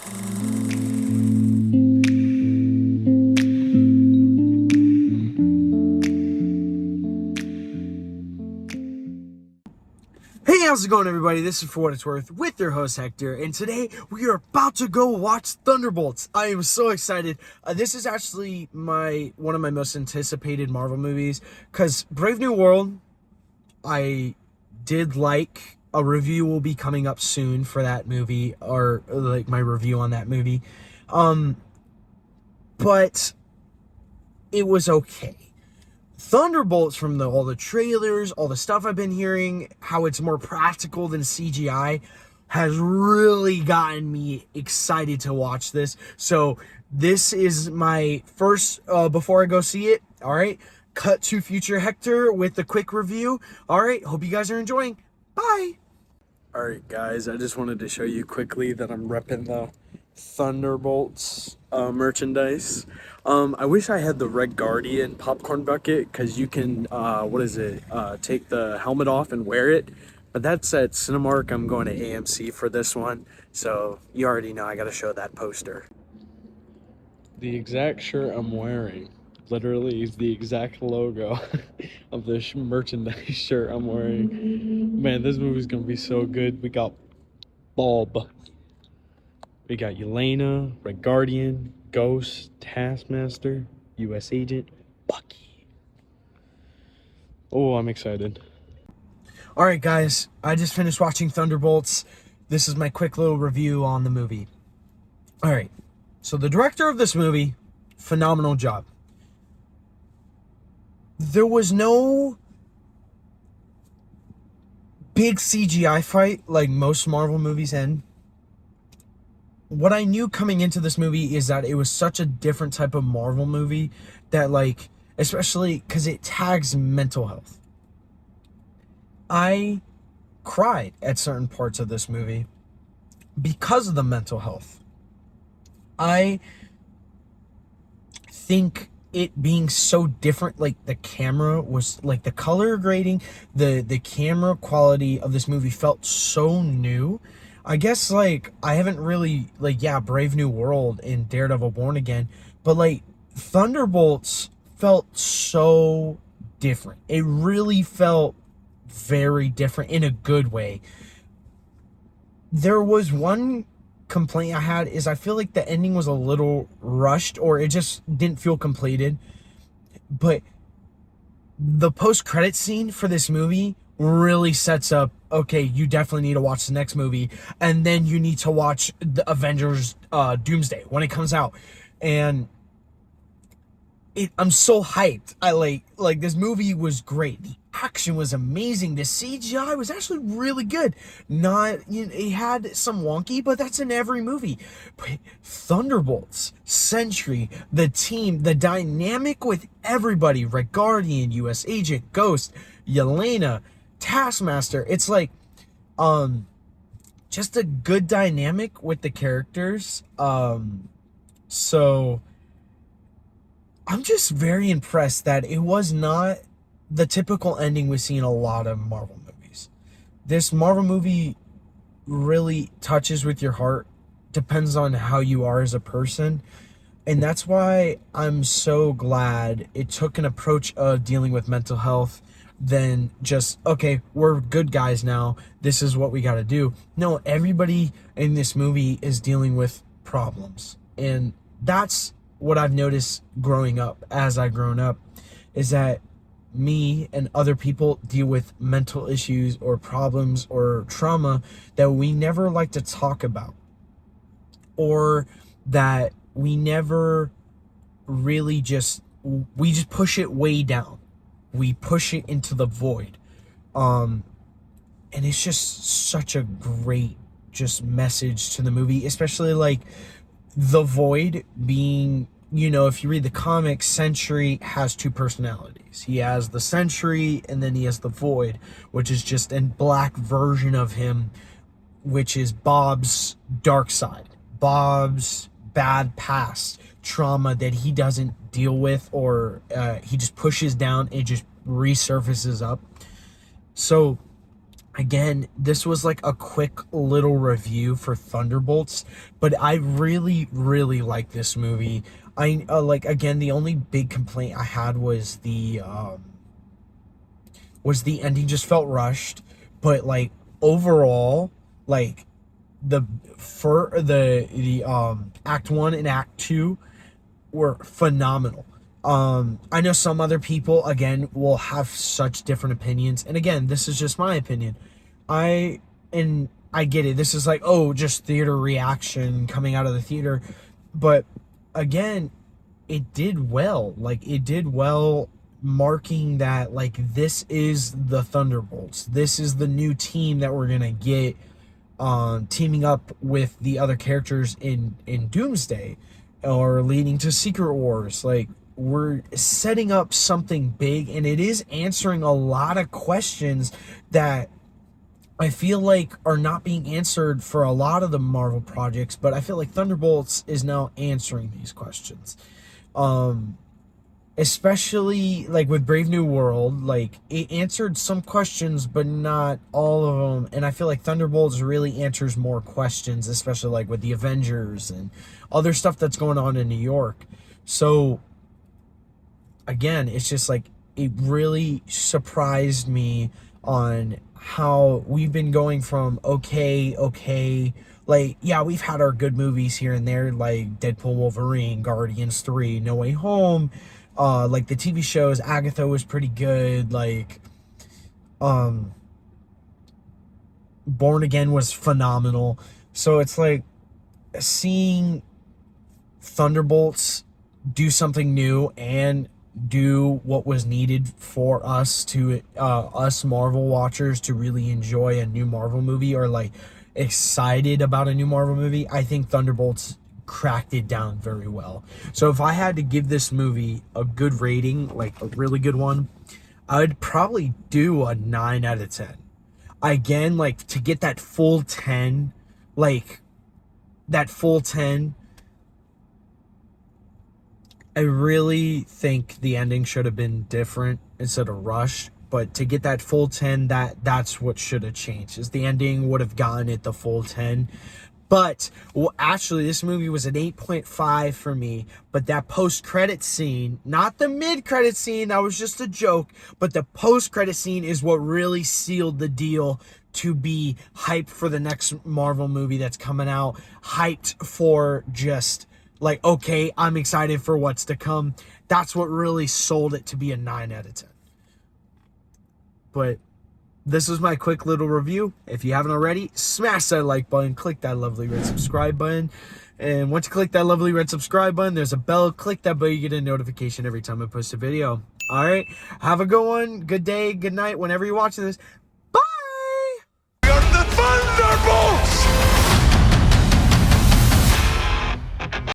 Hey, how's it going, everybody? This is For What It's Worth with your host, Hector, and today we are about to go watch Thunderbolts. I am so excited. This is actually one of my most anticipated Marvel movies, because Brave New World, I did like. A review will be coming up soon for that movie, or like my review on that movie. But it was okay. Thunderbolts, from all the trailers, all the stuff I've been hearing, how it's more practical than CGI, has really gotten me excited to watch this. So this is my first, before I go see it, all right, cut to future Hector with the quick review. All right, hope you guys are enjoying. Bye. All right, guys, I just wanted to show you quickly that I'm repping the Thunderbolts merchandise. I wish I had the Red Guardian popcorn bucket, because you can take the helmet off and wear it, but that's at Cinemark. I'm going to AMC for this one, so you already know I gotta show that poster. The exact shirt I'm wearing literally is the exact logo of the merchandise shirt I'm wearing. Man, this movie's gonna be so good. We got Bob, we got Yelena, Red Guardian, Ghost, Taskmaster, U.S. Agent, Bucky. Oh, I'm excited. All right, guys, I just finished watching Thunderbolts. This is my quick little review on the movie. All right, so the director of this movie, phenomenal job. There was no big CGI fight like most Marvel movies end. What I knew coming into this movie is that it was such a different type of Marvel movie that, like, especially because it tags mental health. I cried at certain parts of this movie because of the mental health. I think it being so different, like the camera was, like the color grading, the camera quality of this movie felt so new. I guess, like, I haven't really, like, yeah, Brave New World and Daredevil Born Again, but, like, Thunderbolts felt so different. It really felt very different in a good way. There was one complaint I had, is I feel like the ending was a little rushed, or it just didn't feel completed. But the post-credit scene for this movie really sets up, okay, you definitely need to watch the next movie, and then you need to watch the Avengers Doomsday when it comes out. And I'm so hyped. I like this movie was great. The action was amazing. The CGI was actually really good. Not, you know, it had some wonky, but that's in every movie. But Thunderbolts, Sentry, the team, the dynamic with everybody, Red Guardian, U.S. Agent, Ghost, Yelena, Taskmaster, it's like just a good dynamic with the characters. So I'm just very impressed that it was not the typical ending we see in a lot of Marvel movies. This Marvel movie really touches with your heart, depends on how you are as a person, and that's why I'm so glad it took an approach of dealing with mental health than just, okay, we're good guys now, this is what we got to do. No, everybody in this movie is dealing with problems, and that's what I've noticed growing up, as I've grown up, is that me and other people deal with mental issues or problems or trauma that we never like to talk about, or that we never really we just push it way down. We push it into the void. And it's just such a great just message to the movie, especially like the void being, you know, if you read the comics, Sentry has two personalities. He has the Sentry, and then he has the Void, which is just a black version of him, which is Bob's dark side, Bob's bad past, trauma that he doesn't deal with, or he just pushes down and just resurfaces up. So again, this was like a quick little review for Thunderbolts, but I really, really like this movie. I like, again, the only big complaint I had was the ending just felt rushed, but like overall, like the act 1 and act 2 were phenomenal. I know some other people, again, will have such different opinions, and again, this is just my opinion. I and I get it. This is like, oh, just theater reaction coming out of the theater, but again, it did well. Like, it did well, marking that, like, this is the Thunderbolts. This is the new team that we're gonna get, teaming up with the other characters in Doomsday, or leading to Secret Wars. Like, we're setting up something big, and it is answering a lot of questions that I feel like are not being answered for a lot of the Marvel projects, but I feel like Thunderbolts is now answering these questions. Um, Especially like with Brave New World, like, it answered some questions but not all of them, and I feel like Thunderbolts really answers more questions, especially like with the Avengers and other stuff that's going on in New York. So again, it's just like, it really surprised me on how we've been going from okay, like, yeah, we've had our good movies here and there, like Deadpool, Wolverine, Guardians 3, No Way Home, like the TV shows. Agatha was pretty good, like, um Born Again was phenomenal. So it's like, seeing Thunderbolts do something new and do what was needed for us Marvel watchers to really enjoy a new Marvel movie, or like excited about a new Marvel movie. I think Thunderbolts cracked it down very well. So if I had to give this movie a good rating, like a really good one, I would probably do a 9 out of 10. Again, like, to get that full 10, like, that full 10, I really think the ending should have been different instead of rushed. But to get that full 10, that's what should have changed. Is the ending would have gotten it the full 10. But, well, actually, this movie was an 8.5 for me. But that post-credit scene, not the mid-credit scene, that was just a joke, but the post-credit scene is what really sealed the deal to be hyped for the next Marvel movie that's coming out. Hyped for just, like, okay, I'm excited for what's to come. That's what really sold it to be a 9 out of 10. But this was my quick little review. If you haven't already, smash that like button, click that lovely red subscribe button. And once you click that lovely red subscribe button, there's a bell. Click that bell, you get a notification every time I post a video. All right, have a good one, good day, good night, whenever you're watching this.